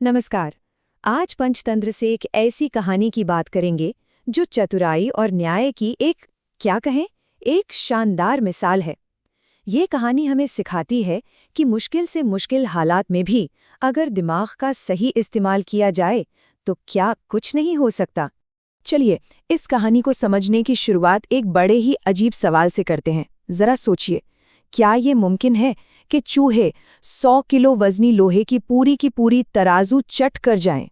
नमस्कार। आज पंचतंत्र से एक ऐसी कहानी की बात करेंगे जो चतुराई और न्याय की एक शानदार मिसाल है। ये कहानी हमें सिखाती है कि मुश्किल से मुश्किल हालात में भी अगर दिमाग का सही इस्तेमाल किया जाए तो क्या कुछ नहीं हो सकता। चलिए, इस कहानी को समझने की शुरुआत एक बड़े ही अजीब सवाल से करते हैं। जरा सोचिए, क्या ये मुमकिन है कि चूहे 100 किलो वजनी लोहे की पूरी तराजू चट कर जाएं?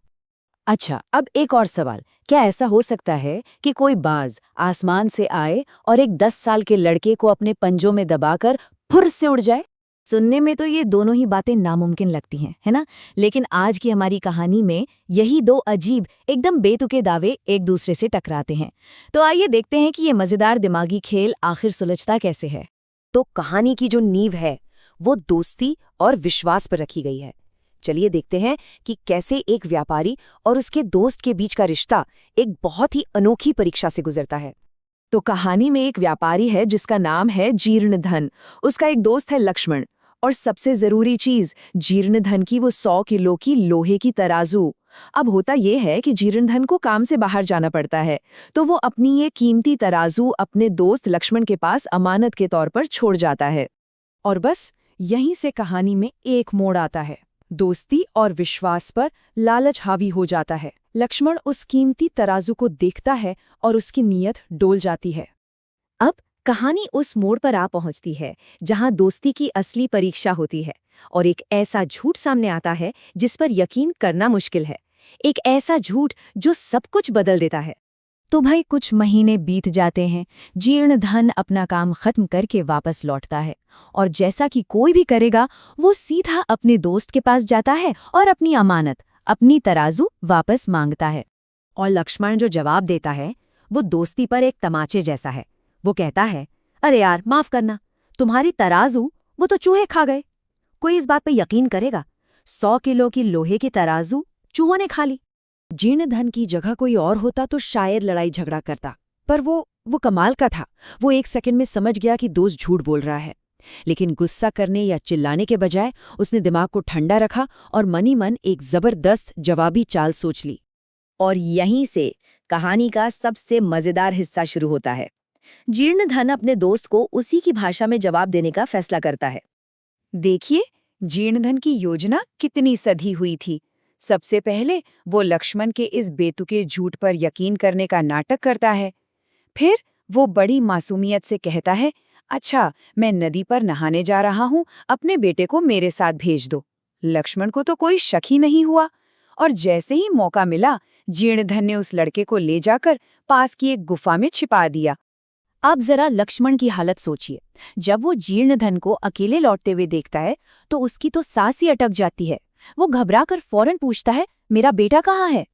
अच्छा, अब एक और सवाल। क्या ऐसा हो सकता है कि कोई बाज आसमान से आए और एक 10 साल के लड़के को अपने पंजों में दबाकर फुर से उड़ जाए? सुनने में तो ये दोनों ही बातें नामुमकिन लगती हैं, है ना? लेकिन आज की हमारी कहानी में यही दो अजीब, एकदम बेतुके दावे एक दूसरे से टकराते हैं। तो आइए देखते हैं कि ये मजेदार दिमागी खेल आखिर सुलझता कैसे है। तो कहानी की जो नींव है वो दोस्ती और विश्वास पर रखी गई है। चलिए देखते हैं कि कैसे एक व्यापारी और उसके दोस्त के बीच का रिश्ता एक बहुत ही अनोखी परीक्षा से गुजरता है। तो कहानी में एक व्यापारी है जिसका नाम है जीर्णधन। उसका एक दोस्त है लक्ष्मण। और सबसे जरूरी चीज, जीर्णधन की वो 100 किलो की लोहे की तराजू। अब होता यह है कि जीर्णधन को काम से बाहर जाना पड़ता है, तो वो अपनी ये कीमती तराजू अपने दोस्त लक्ष्मण के पास अमानत के तौर पर छोड़ जाता है। और बस यहीं से कहानी में एक मोड़ आता है। दोस्ती और विश्वास पर लालच हावी हो जाता है। लक्ष्मण उस कीमती तराजू को देखता है और उसकी नीयत डोल जाती है। अब कहानी उस मोड़ पर आ पहुंचती है जहां दोस्ती की असली परीक्षा होती है और एक ऐसा झूठ सामने आता है जिस पर यकीन करना मुश्किल है। एक ऐसा झूठ जो सब कुछ बदल देता है। तो भाई, कुछ महीने बीत जाते हैं। जीर्णधन अपना काम खत्म करके वापस लौटता है और जैसा कि कोई भी करेगा, वो सीधा अपने दोस्त के पास जाता है और अपनी अमानत, अपनी तराजू वापस मांगता है। और लक्ष्मण जो जवाब देता है वो दोस्ती पर एक तमाचे जैसा है। वो कहता है, अरे यार, माफ करना, तुम्हारी तराजू वो तो चूहे खा गए। कोई इस बात पर यकीन करेगा? 100 किलो की लोहे की तराजू चूहों ने खा ली। जीर्णधन की जगह कोई और होता तो शायद लड़ाई झगड़ा करता, पर वो कमाल का था। वो एक सेकंड में समझ गया कि दोस्त झूठ बोल रहा है। लेकिन गुस्सा करने या चिल्लाने के बजाय उसने दिमाग को ठंडा रखा और मनी मन एक जबरदस्त जवाबी चाल सोच ली। और यहीं से कहानी का सबसे मजेदार हिस्सा शुरू होता है। जीर्णधन अपने दोस्त को उसी की भाषा में जवाब देने का फैसला करता है। देखिए, जीर्णधन की योजना कितनी सधी हुई थी। सबसे पहले वो लक्ष्मण के इस बेतुके झूठ पर यकीन करने का नाटक करता है। फिर वो बड़ी मासूमियत से कहता है, अच्छा, मैं नदी पर नहाने जा रहा हूँ, अपने बेटे को मेरे साथ भेज दो। लक्ष्मण को तो कोई शक ही नहीं हुआ और जैसे ही मौका मिला, जीर्णधन ने उस लड़के को ले जाकर पास की एक गुफा में छिपा दिया। अब जरा लक्ष्मण की हालत सोचिए। जब वो जीर्णधन को अकेले लौटते हुए देखता है तो उसकी तो सांस ही अटक जाती है। वो घबराकर फौरन पूछता है, मेरा बेटा कहाँ है?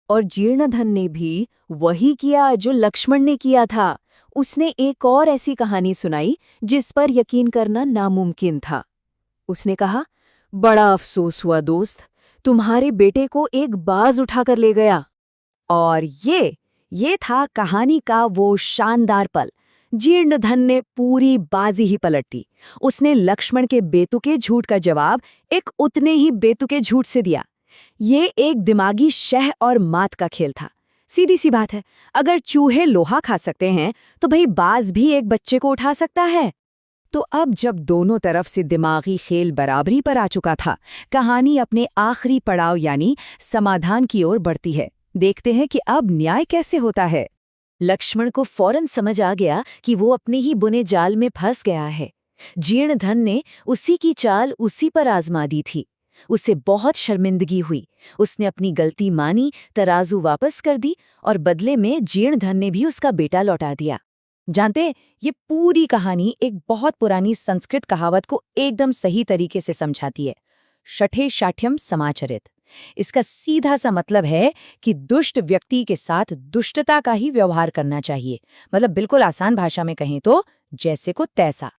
और जीर्णधन ने भी वही किया जो लक्ष्मण ने किया था। उसने एक और ऐसी कहानी सुनाई जिस पर यकीन करना नामुमकिन था। उसने कहा, बड़ा अफसोस हुआ दोस्त, तुम्हारे बेटे को एक बाज उठाकर ले गया। और ये था कहानी का वो शानदार पल। जीर्णधन ने पूरी बाजी ही पलट दी। उसने लक्ष्मण के बेतुके झूठ का जवाब एक उतने ही बेतुके झूठ से दिया। ये एक दिमागी शह और मात का खेल था। सीधी सी बात है, अगर चूहे लोहा खा सकते हैं तो भाई बाज भी एक बच्चे को उठा सकता है। तो अब जब दोनों तरफ से दिमागी खेल बराबरी पर आ चुका था, कहानी अपने आखिरी पड़ाव यानी समाधान की ओर बढ़ती है। देखते हैं कि अब न्याय कैसे होता है। लक्ष्मण को फौरन समझ आ गया कि वो अपने ही बुने जाल में फंस गया है। जीर्णधन ने उसी की चाल उसी पर आजमा दी थी। उसे बहुत शर्मिंदगी हुई। उसने अपनी गलती मानी, तराजू वापस कर दी और बदले में जीर्णधन ने भी उसका बेटा लौटा दिया। जानते, ये पूरी कहानी एक बहुत पुरानी संस्कृत कहावत को एकदम सही तरीके से समझाती है। शठे शाठ्यम समाचरित। इसका सीधा सा मतलब है कि दुष्ट व्यक्ति के साथ दुष्टता का ही व्यवहार करना चाहिए। मतलब बिल्कुल आसान भाषा में कहें तो जैसे को तैसा।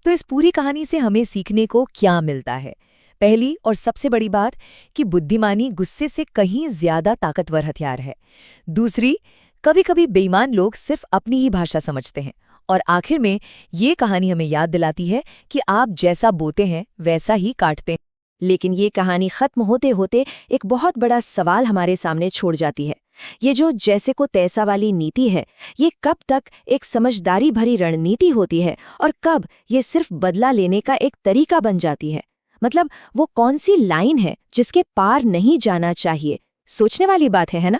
तो इस पूरी कहानी से हमें सीखने को क्या मिलता है? पहली और सबसे बड़ी बात कि बुद्धिमानी गुस्से से कहीं ज्यादा ताकतवर हथियार है। दूसरी, कभी-कभी बेईमान लोग सिर्फ अपनी ही भाषा समझते हैं। और आखिर में ये कहानी हमें याद दिलाती है कि आप जैसा बोते हैं वैसा ही काटते हैं। लेकिन ये कहानी खत्म होते होते एक बहुत बड़ा सवाल हमारे सामने छोड़ जाती है। ये जो जैसे को तैसा वाली नीति है, ये कब तक एक समझदारी भरी रणनीति होती है और कब ये सिर्फ बदला लेने का एक तरीका बन जाती है? मतलब वो कौन सी लाइन है जिसके पार नहीं जाना चाहिए? सोचने वाली बात है ना?